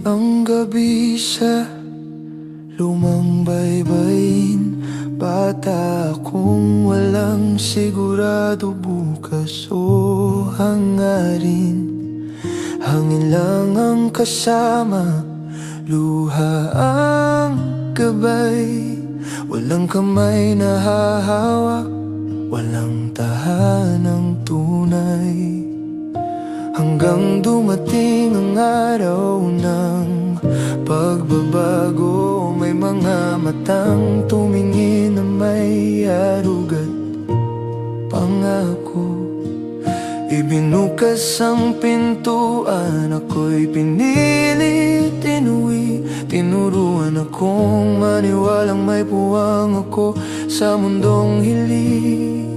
ang gabi sa lumang baybayin. Bata akong walang sigurado bukas o hangarin. Hangin lang ang kasama, luha ang gabay. Walang kamay na hahawak, walang tahanang tunay. Hanggang dumating ang araw ng pagbabago. May mga matang tumingin na may arugat pangako. Ibinukas ang pintuan, ako'y pinilit inuwi. Tinuruan akong maniwalang may puwang ako sa mundong hiling.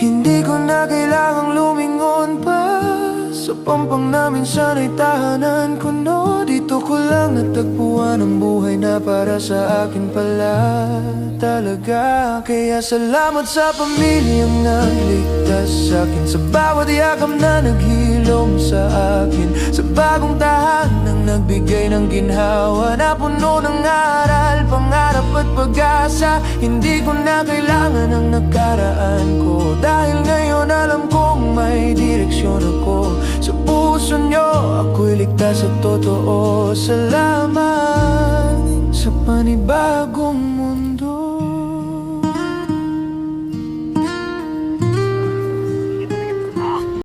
Hindi ko na kailangang lumingon pa sa pampang namin, sana'y tahanan ko, no. Dito ko lang natagpuan ang buhay na para sa akin pala talaga. Kaya salamat sa pamilyang nagligtas sa akin, sa bawat yakap na naghilom sa akin, sa bagong tahanang nagbigay ng ginhawa na puno ng aral, pangarap at pag-asa. Hindi ko na kailangan ang nakaraan ko, dahil ngayon alam kong may direksyon ako. Sa puso nyo, ako'y ligtas at totoo. Salamat.